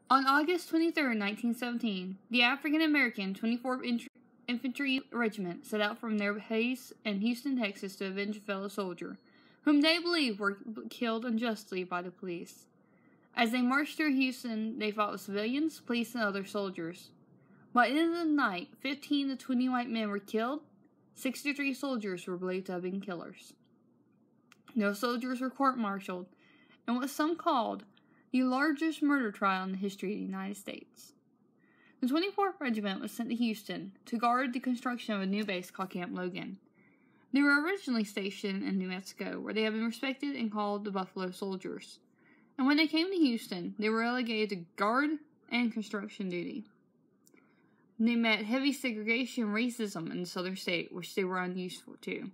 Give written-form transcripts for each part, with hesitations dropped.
On August 23, 1917, the African-American 24th Infantry Regiment set out from their base in Houston, Texas to avenge a fellow soldier, whom they believed were killed unjustly by the police. As they marched through Houston, they fought with civilians, police, and other soldiers. By the end of the night, 15 to 20 white men were killed. 63 soldiers were believed to have been killers. No soldiers were court-martialed, and what some called the largest murder trial in the history of the United States. The 24th Regiment was sent to Houston to guard the construction of a new base called Camp Logan. They were originally stationed in New Mexico, where they had been respected and called the Buffalo Soldiers. And when they came to Houston, they were relegated to guard and construction duty. They met heavy segregation and racism in the southern state, which they were unused to.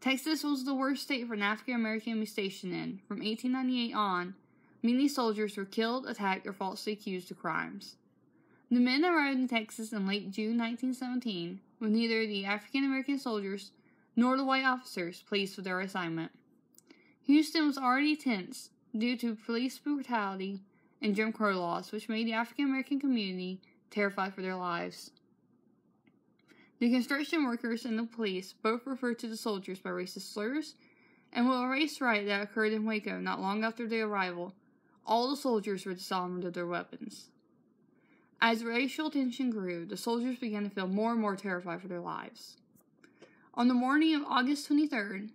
Texas was the worst state for an African American to be stationed in. From 1898 on, many soldiers were killed, attacked, or falsely accused of crimes. The men arrived in Texas in late June 1917, with neither the African American soldiers nor the white officers pleased with their assignment. Houston was already tense due to police brutality and Jim Crow laws, which made the African American community terrified for their lives. The construction workers and the police both referred to the soldiers by racist slurs, and with a race riot that occurred in Waco not long after their arrival, all the soldiers were disarmed of their weapons. As racial tension grew, the soldiers began to feel more and more terrified for their lives. On the morning of August 23rd,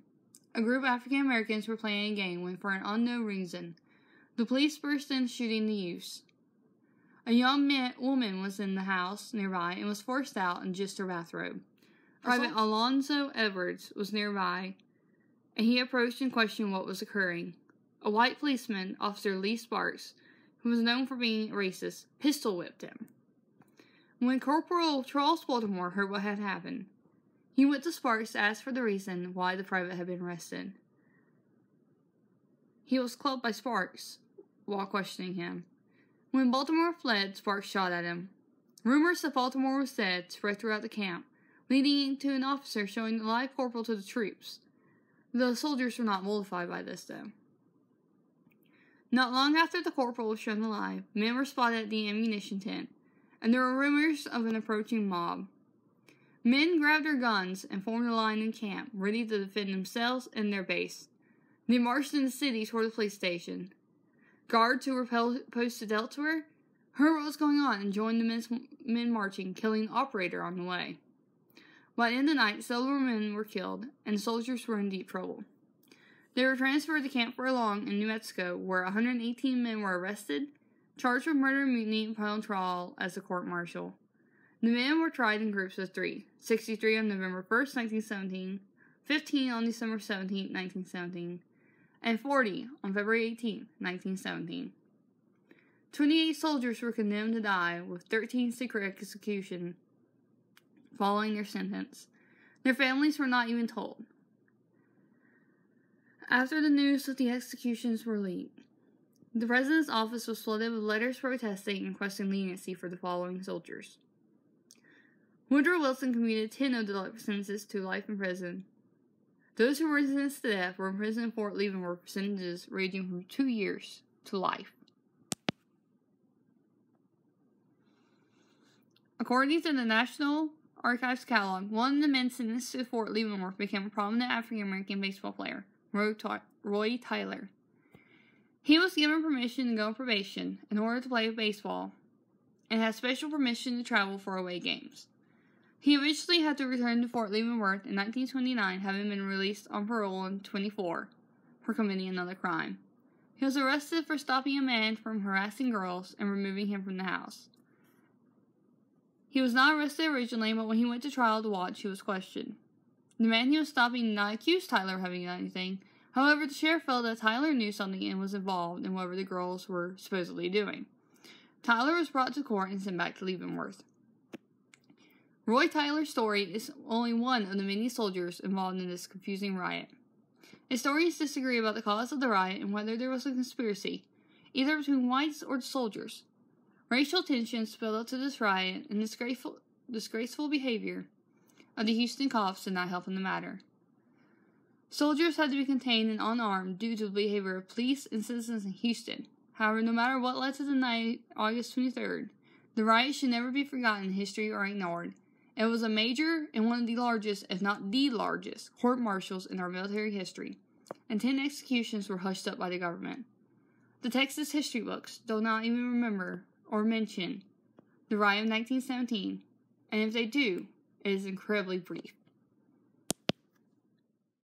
a group of African Americans were playing a game when, for an unknown reason, the police burst in shooting the youths. A young woman was in the house nearby and was forced out in just her bathrobe. Private Alonzo Edwards was nearby, and he approached and questioned what was occurring. A white policeman, Officer Lee Sparks, who was known for being racist, pistol-whipped him. When Corporal Charles Baltimore heard what had happened, he went to Sparks to ask for the reason why the private had been arrested. He was clubbed by Sparks while questioning him. When Baltimore fled, Sparks shot at him. Rumors that Baltimore was dead spread throughout the camp, leading to an officer showing the live corporal to the troops. The soldiers were not mollified by this, though. Not long after the corporal was shown alive, men were spotted at the ammunition tent, and there were rumors of an approaching mob. Men grabbed their guns and formed a line in camp, ready to defend themselves and their base. They marched in the city toward the police station. Guards who were posted elsewhere heard what was going on and joined the men marching, killing the operator on the way. By the end of the night, several men were killed, and soldiers were in deep trouble. They were transferred to Camp Logan in New Mexico, where 118 men were arrested, charged with murder and mutiny, and put on trial as a court-martial. The men were tried in groups of 3, 63 on November 1st, 1917, 15 on December 17, 1917, and 40 on February 18, 1917. 28 soldiers were condemned to die, with 13 secret executions following their sentence. Their families were not even told. After the news of the executions were leaked, the president's office was flooded with letters protesting and requesting leniency for the following soldiers. Woodrow Wilson commuted 10 of the sentences to life in prison. Those who were sentenced to death were imprisoned in Fort Leavenworth for sentences ranging from 2 years to life. According to the National Archives catalog, one of the men sentenced to Fort Leavenworth became a prominent African-American baseball player, Roy Tyler. He was given permission to go on probation in order to play baseball, and had special permission to travel for away games. He eventually had to return to Fort Leavenworth in 1929, having been released on parole in 24 for committing another crime. He was arrested for stopping a man from harassing girls and removing him from the house. He was not arrested originally, but when he went to trial to watch, he was questioned. The man he was stopping did not accuse Tyler of having done anything. However, the sheriff felt that Tyler knew something and was involved in whatever the girls were supposedly doing. Tyler was brought to court and sent back to Leavenworth. Roy Tyler's story is only one of the many soldiers involved in this confusing riot. Historians disagree about the cause of the riot and whether there was a conspiracy, either between whites or the soldiers. Racial tension spilled up to this riot, and disgraceful behavior of the Houston cops did not help in the matter. Soldiers had to be contained and unarmed due to the behavior of police and citizens in Houston, However, no matter what led to the night, August 23rd, the riot should never be forgotten in history or ignored. It was a major and one of the largest, if not the largest, court-martials in our military history, and 10 executions were hushed up by the government. The Texas history books do not even remember or mention the riot of 1917, and if they do, it is incredibly brief.